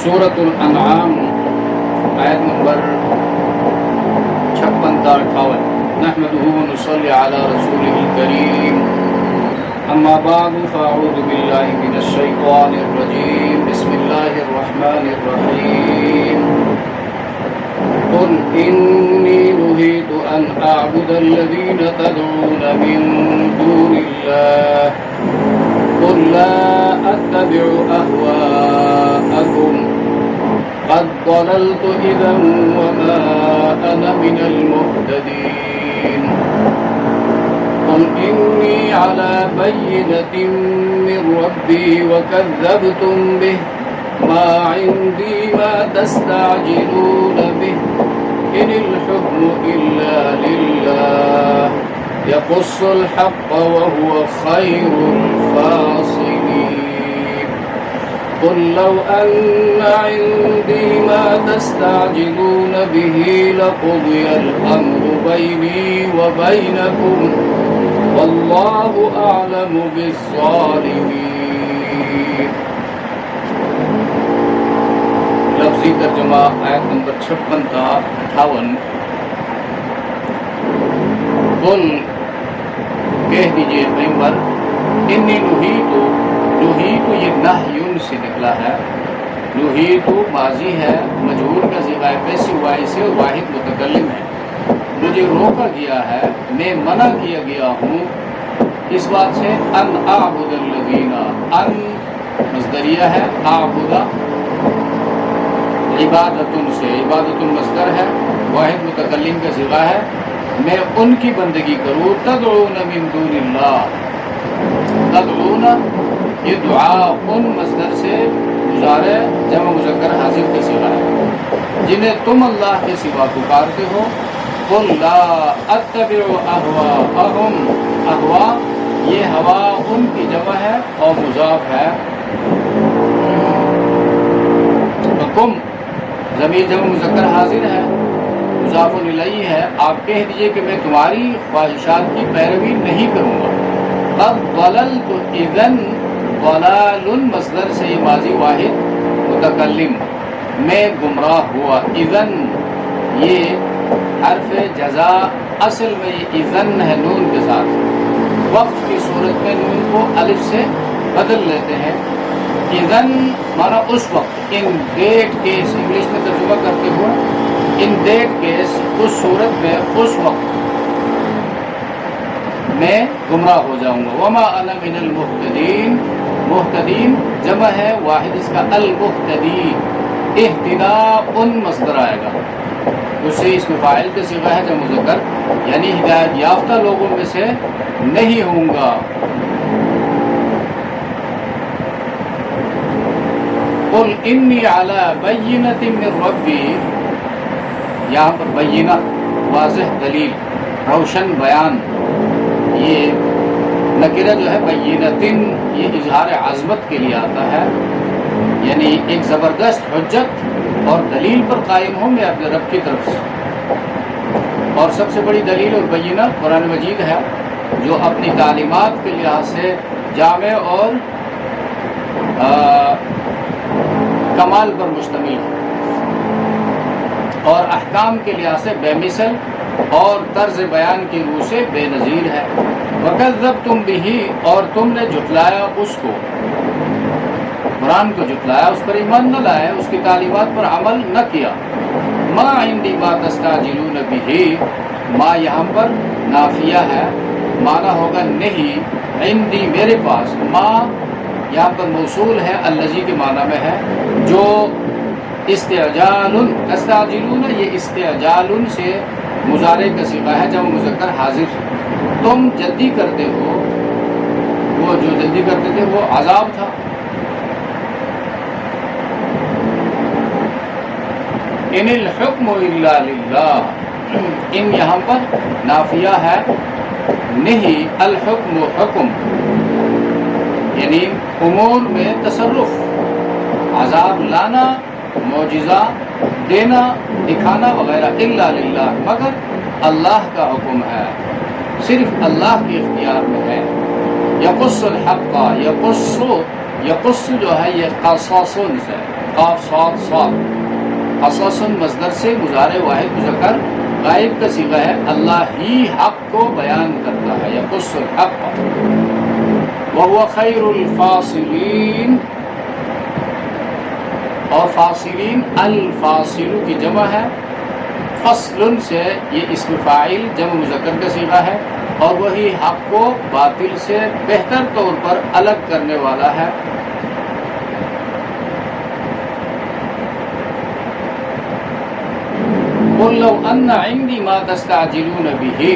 سورۃ الانعام آیت نمبر 56 تا 58. نحمده ونصلي على رسوله الكريم. اما بعد فاعوذ بالله من الشيطان الرجيم. بسم الله الرحمن الرحيم. قل إني نهيت أن أعبد الذين تدعون من دون الله قل لا أتبع أهواءكم قد ضللت إذا وما أنا من المهتدين. قل إني على بينة من ربي وكذبتم به ما عندي ما تستعجلون به إن الحكم إلا لله يقص الحق وهو خير الفاصلين. قل لو أن عندي ما تستعجلون به لقضي الأمر بيني وبينكم والله أعلم بالظالمين. لفظی ترجمہ آیت نمبر 56 تا 58. قل کہہ دیجئے پیغمبر انی نہیتو یہ نہیون سے نکلا ہے. نہیتو ماضی ہے، مجہول کا صیغہ پیش واحد سے واحد متکلم ہے. مجھے روکا گیا ہے، میں منع کیا گیا ہوں اس بات سے ان اعبد الذین. ان مصدریہ ہے، اعبد عبادتن سے، عبادتن مصدر ہے، واحد متکلم کا صیغہ ہے. میں ان کی بندگی کروں. تدعون من دون اللہ. تدعون یہ دعا ان مصدر سے مضارع جمع مذکر حاضر کا صیغہ ہے، جنہیں تم اللہ کے سوا پکارتے ہو. قل لا اتبع اہواءہم. اہوا یہ ہوا ان کی جمع ہے اور مضاف ہے. حکم ضمیر جمع مذکر حاضر ہے، مضاف الیہ ہے. آپ کہہ دیجئے کہ میں تمہاری خواہشات کی پیروی نہیں کروں گا. قد ضللت اذن. ضلال مصدر سے یہ ماضی واحد متکلم، میں گمراہ ہوا. اذن یہ حرف جزا، اصل میں یہ اذن ہے نون کے ساتھ. وقت کی صورت میں نون کو الف سے بدل لیتے ہیں. اذن مانا اس وقت. ان دیٹ کیس انگلش میں ترجمہ کرتے ہوئے ان دیٹ کیس اس صورت میں اس وقت میں گمراہ ہو جاؤں گا. وما انا من المہتدین. مہتدین جمع ہے واحد اس کا المہتدی. اہتداء ان مصدر آئے گا، اس سے اس میں فاعل کا صیغہ ہے جمع مذکر، یعنی ہدایت یافتہ لوگوں میں سے نہیں ہوں گا. قل انی علی بینۃ من ربی. یہاں پر بینہ واضح دلیل، روشن بیان. یہ نکرہ جو ہے بینۃ، یہ اظہار عظمت کے لیے آتا ہے، یعنی ایک زبردست حجت اور دلیل پر قائم ہوں میں اپنے رب کی طرف سے. اور سب سے بڑی دلیل اور بینہ قرآن مجید ہے، جو اپنی تعلیمات کے لحاظ سے جامع اور کمال پر مشتمل ہے، اور احکام کے لحاظ سے بے مثل اور طرز بیان کی روح سے بے نظیر ہے. وَكَذَّبْتُمْ بِهِ. اور تم نے جھٹلایا اس کو، قرآن کو جھٹلایا، اس پر ایمان نہ لائے، اس کی تعلیمات پر عمل نہ کیا. مَا عِنْدِي مَا تَسْتَعْجِلُونَ بِهِ. ما یہاں پر نافیہ ہے، معنی ہوگا نہیں. عندی میرے پاس. ما یہاں پر موصول ہے، الذی کے معنی میں ہے، جو استعجال. تستعجلون یہ استعجال سے مضارع کا صیغہ ہے جمع مذکر حاضر. تم جلدی کرتے ہو، وہ جو جلدی کرتے تھے وہ عذاب تھا. ان الحکم الا للہ. ان یہاں پر نافیہ ہے، نہیں. الحکم حکم یعنی امور میں تصرف، عذاب لانا، معجزہ دینا، دکھانا وغیرہ. الا للہ مگر اللہ کا حکم ہے، صرف اللہ کے اختیار میں ہے. یقص الحق. یقص جو ہے یہ قصاص سے قاف صاد صاد قصص مصدر سے مضارع واحد مذکر غائب کا صیغہ ہے. اللہ ہی حق کو بیان کرتا ہے. یقص الحق وهو خیر الفاصلین. اور فاصلین الفاصل کی جمع ہے. فصل سے یہ اسم فاعل جمع مذکر کا صیغہ ہے اور وہی حق کو باطل سے بہتر طور پر الگ کرنے والا ہے. قل لو ان عندي ما تستعجلون به.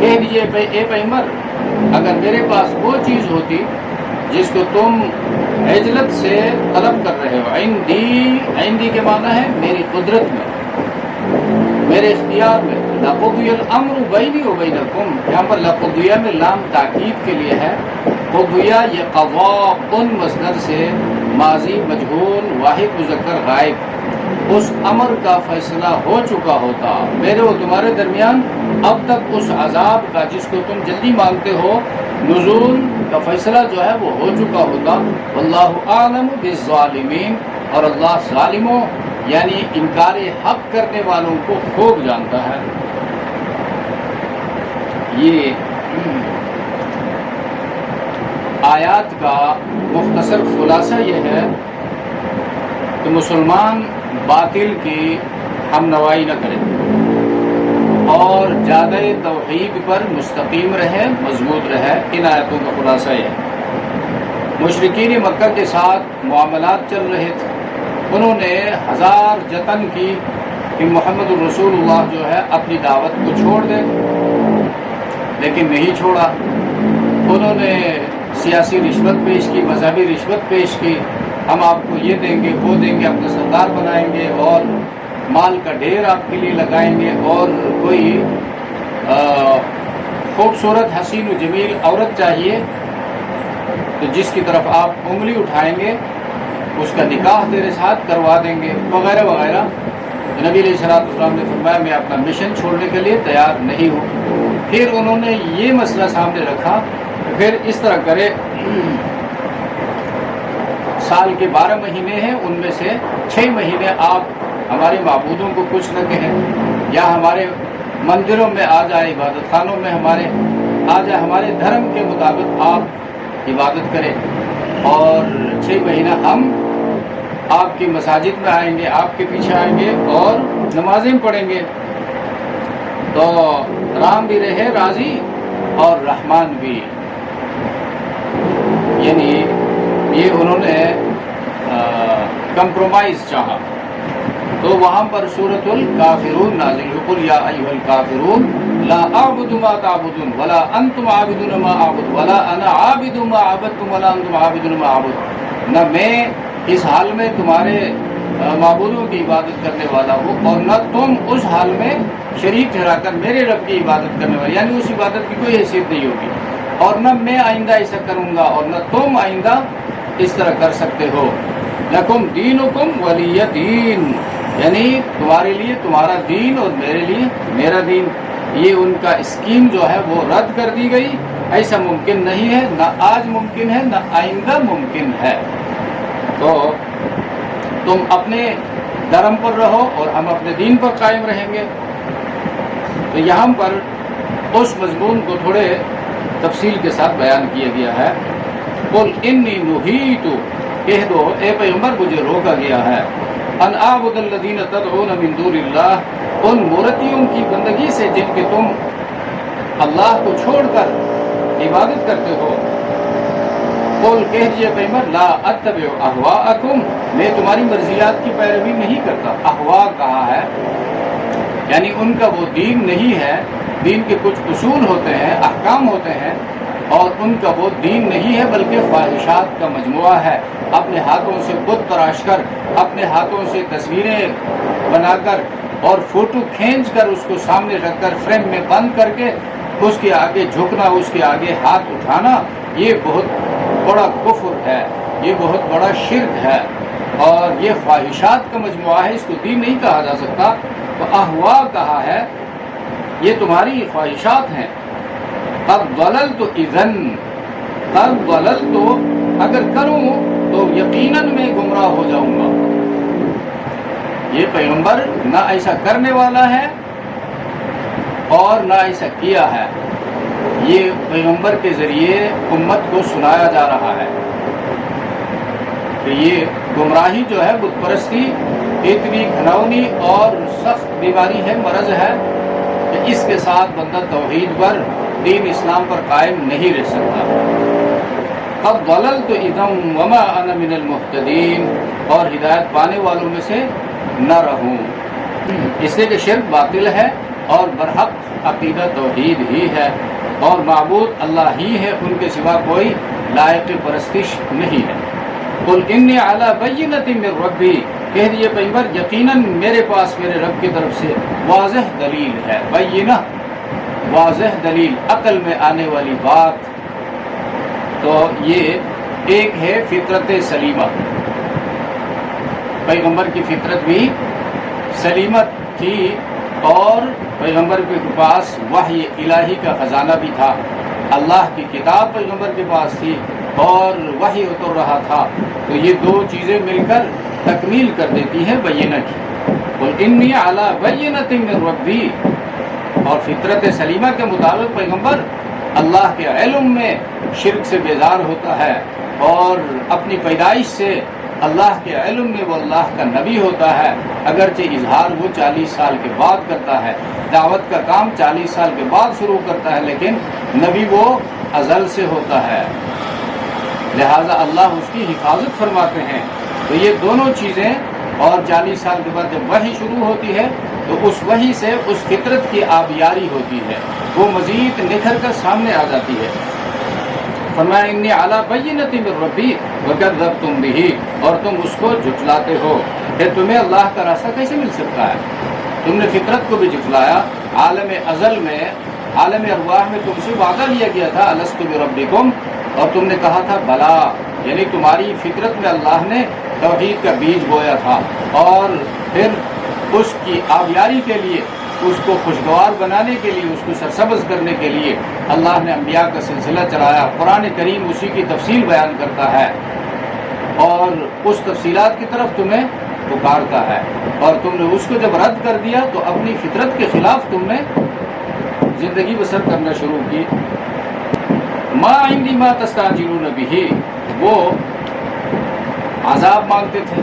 کہہ دیجئے اے پیغمبر اگر میرے پاس وہ چیز ہوتی جس کو تم عجلت سے طلب کر رہے ہو. عندی کے معنی ہے میری قدرت میں، میرے اختیار میں. لقضی الامر بینی و بینکم، یہاں پر لقضیہ میں لام تاکید کے لیے ہے. قضیہ یہ قضاء مصدر سے ماضی مجہول واحد مذکر غائب، اس امر کا فیصلہ ہو چکا ہوتا میرے و تمہارے درمیان اب تک اس عذاب کا جس کو تم جلدی مانگتے ہو نزول کا فیصلہ جو ہے وہ ہو چکا ہوتا. واللہ اعلم بالظالمین، اور اللہ ظالموں یعنی انکار حق کرنے والوں کو خوب جانتا ہے. یہ آیات کا مختصر خلاصہ یہ ہے کہ مسلمان باطل کی ہم نوائی نہ کرے اور زیادہ توحید پر مستقیم رہے، مضبوط رہے. ان آیتوں کا خلاصہ یہ ہے. مشرکین مکہ کے ساتھ معاملات چل رہے تھے، انہوں نے ہزار جتن کی کہ محمد الرسول اللہ جو ہے اپنی دعوت کو چھوڑ دے، لیکن نہیں چھوڑا. انہوں نے سیاسی رشوت پیش کی، مذہبی رشوت پیش کی. ہم آپ کو یہ دیں گے وہ دیں گے، اپنا سردار بنائیں گے اور مال کا ڈھیر آپ کے لیے لگائیں گے، اور کوئی خوبصورت حسین و جمیل عورت چاہیے تو جس کی طرف آپ انگلی اٹھائیں گے اس کا نکاح تیرے ساتھ کروا دیں گے، وغیرہ وغیرہ. نبی علیہ الصلوۃ والسلام نے فرمایا میں اپنا مشن چھوڑنے کے لیے تیار نہیں ہوں. پھر انہوں نے یہ مسئلہ سامنے رکھا پھر اس طرح کرے. سال کے 12 مہینے ہیں، ان میں سے 6 مہینے آپ ہمارے معبودوں کو کچھ نہ کہیں، یا ہمارے مندروں میں آ جائے، عبادت خانوں میں ہمارے آ جائے، ہمارے دھرم کے مطابق آپ عبادت کریں، اور 6 مہینہ ہم آپ کی مساجد میں آئیں گے، آپ کے پیچھے آئیں گے اور نمازیں پڑھیں گے. تو رام بھی رہے راضی اور رحمان بھی. یعنی یہ انہوں نے کمپرومائز چاہا. تو وہاں پر سورۃ الکافرون نازل ہوئی. قل یا ایھا الکافرون لا اعبد ما تعبدون ولا انتم عابدون ما اعبد ولا انا عابد ما عبدتم ولا انتم عابدون ما اعبد. نہ میں اس حال میں تمہارے معبودوں کی عبادت کرنے والا ہوں اور نہ تم اس حال میں شریک ٹھہرا کر میرے رب کی عبادت کرنے والے، یعنی اس عبادت کی کوئی حیثیت نہیں ہوگی، اور نہ میں آئندہ ایسا کروں گا اور نہ تم آئندہ اس طرح کر سکتے ہو. لکم دینکم ولی دین، یعنی تمہارے لیے تمہارا دین اور میرے لیے میرا دین. یہ ان کا اسکیم جو ہے وہ رد کر دی گئی. ایسا ممکن نہیں ہے، نہ آج ممکن ہے نہ آئندہ ممکن ہے. تو تم اپنے دھرم پر رہو اور ہم اپنے دین پر قائم رہیں گے. تو یہاں پر اس مضمون کو تھوڑے تفصیل کے ساتھ بیان کیا گیا ہے. قل انی نہیت، کہہ دو اے پیغمبر مجھے روکا گیا ہے، ان اعبد الذین تدعون من دون اللہ، ان مورتیوں کی بندگی سے جن کے تم اللہ کو چھوڑ کر عبادت کرتے ہو. قل کہہ دیجئے پیغمبر لا اتبع اہواءکم، میں تمہاری مرضیات کی پیروی نہیں کرتا. اہواء کہا ہے یعنی ان کا وہ دین نہیں ہے. دین کے کچھ اصول ہوتے ہیں، احکام ہوتے ہیں، اور ان کا وہ دین نہیں ہے بلکہ خواہشات کا مجموعہ ہے. اپنے ہاتھوں سے بت تراش کر، اپنے ہاتھوں سے تصویریں بنا کر اور فوٹو کھینچ کر اس کو سامنے رکھ کر فریم میں بند کر کے اس کے آگے جھکنا، اس کے آگے ہاتھ اٹھانا، یہ بہت بڑا کفر ہے، یہ بہت بڑا شرک ہے، اور یہ خواہشات کا مجموعہ ہے. اس کو دین نہیں کہا جا سکتا. تو احوا کہا ہے یہ تمہاری خواہشات ہیں. قد ضللت اذن، قد ضللت اگر کروں تو یقیناً میں گمراہ ہو جاؤں گا۔ یہ پیغمبر نہ ایسا کرنے والا ہے اور نہ ایسا کیا ہے، یہ پیغمبر کے ذریعے امت کو سنایا جا رہا ہے کہ یہ گمراہی جو ہے، بت پرستی اتنی گھناؤنی اور سخت بیماری ہے، مرض ہے کہ اس کے ساتھ بندہ توحید پر، دین اسلام پر قائم نہیں رہ سکتا۔ قد ضللت اذا وما انا من المهتدین، اور ہدایت پانے والوں میں سے نہ رہوں، اس لیے کہ شرک باطل ہے اور برحق عقیدہ توحید ہی ہے، اور معبود اللہ ہی ہے، ان کے سوا کوئی لائق پرستش نہیں ہے۔ قل انی علی بینۃ من ربی، کہہ دیجیے پیغمبر یقیناً میرے پاس میرے رب کی طرف سے واضح دلیل ہے۔ بینہ واضح دلیل، عقل میں آنے والی بات۔ تو یہ ایک ہے فطرت سلیمہ، پیغمبر کی فطرت بھی سلیمت تھی، اور پیغمبر کے پاس وحی الہی کا خزانہ بھی تھا، اللہ کی کتاب پیغمبر کے پاس تھی اور وحی اتر رہا تھا، تو یہ دو چیزیں مل کر تکمیل کر دیتی ہیں بینہ کی۔ قل انی علی بینۃ من ربی، اور فطرت سلیمہ کے مطابق پیغمبر اللہ کے علم میں شرک سے بیزار ہوتا ہے، اور اپنی پیدائش سے اللہ کے علم میں وہ اللہ کا نبی ہوتا ہے، اگرچہ اظہار وہ 40 سال کے بعد کرتا ہے، دعوت کا کام 40 سال کے بعد شروع کرتا ہے، لیکن نبی وہ ازل سے ہوتا ہے، لہذا اللہ اس کی حفاظت فرماتے ہیں۔ تو یہ دونوں چیزیں، اور 40 سال کے بعد جب وحی شروع ہوتی ہے تو اس وحی سے اس فطرت کی آبیاری ہوتی ہے، وہ مزید نکھر کر سامنے آ جاتی ہے۔ فرمایا انی علی بینۃ من ربی وکذبتم بہ، اور تم اس کو جھٹلاتے ہو، کہ تمہیں اللہ کا راستہ کیسے مل سکتا ہے؟ تم نے فطرت کو بھی جھٹلایا۔ عالم ازل میں، عالم ارواح میں تم سے وعدہ لیا گیا تھا الست بربکم، اور تم نے کہا تھا بلا، یعنی تمہاری فطرت میں اللہ نے توحید کا بیج بویا تھا، اور پھر اس کی آبیاری کے لیے، اس کو خوشگوار بنانے کے لیے، اس کو سرسبز کرنے کے لیے اللہ نے انبیاء کا سلسلہ چلایا۔ قرآن کریم اسی کی تفصیل بیان کرتا ہے، اور اس تفصیلات کی طرف تمہیں پکارتا ہے، اور تم نے اس کو جب رد کر دیا تو اپنی فطرت کے خلاف تم نے زندگی بسر کرنا شروع کی۔ ما عندی ما تستعجلون بہ، وہ عذاب مانگتے تھے،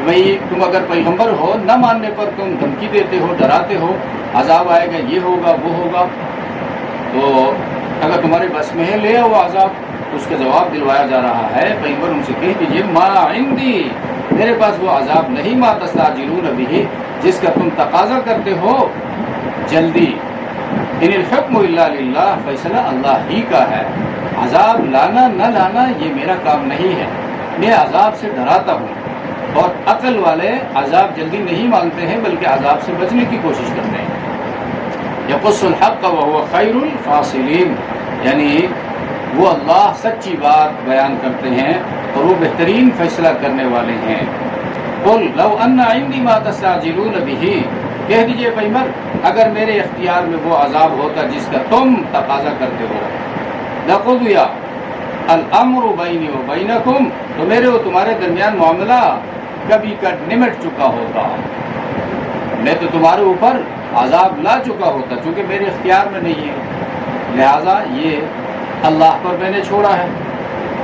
بھئی تم اگر پیغمبر ہو، نہ ماننے پر تم دھمکی دیتے ہو، ڈراتے ہو، عذاب آئے گا، یہ ہوگا وہ ہوگا، تو اگر تمہارے بس میں ہے لے آؤ عذاب، اس کا جواب دلوایا جا رہا ہے۔ پیغمبر ان سے کہہ دیجیے ما عندی، میرے پاس وہ عذاب نہیں، ما تستعجلون بہ، جس کا تم تقاضا کرتے ہو جلدی۔ ان الحکم الا للہ، فیصلہ اللہ ہی کا ہے، عذاب لانا نہ لانا یہ میرا کام نہیں ہے، میں عذاب سے ڈراتا ہوں، اور عقل والے عذاب جلدی نہیں مانگتے ہیں بلکہ عذاب سے بچنے کی کوشش کرتے ہیں۔ یقص الحق وهو خیر الفاصلین، یعنی وہ اللہ سچی بات بیان کرتے ہیں اور وہ بہترین فیصلہ کرنے والے ہیں۔ قل لو ان عندی ما تستعجلون بہ، کہہ دیجئے پیغمبر اگر میرے اختیار میں وہ عذاب ہوتا جس کا تم تقاضا کرتے ہو، لقضی الامر بینی و بینکم، تو میرے و تمہارے درمیان معاملہ کبھی کا نمٹ چکا ہوتا، میں تو تمہارے اوپر عذاب لا چکا ہوتا، چونکہ میرے اختیار میں نہیں ہے، لہذا یہ اللہ پر میں نے چھوڑا ہے۔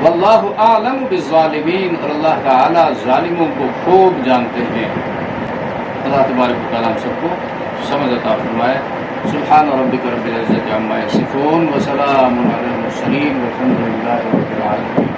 واللہ اعلم بالظالمین، اور اللہ تعالی ظالموں کو خوب جانتے ہیں۔ اللہ تبارک و تعالیٰ ہم سب کو سمجھ عطا فرمائے۔ سبحان ربک رب العزت عما یصفون وسلام علی المرسلین والحمد للہ رب العالمین۔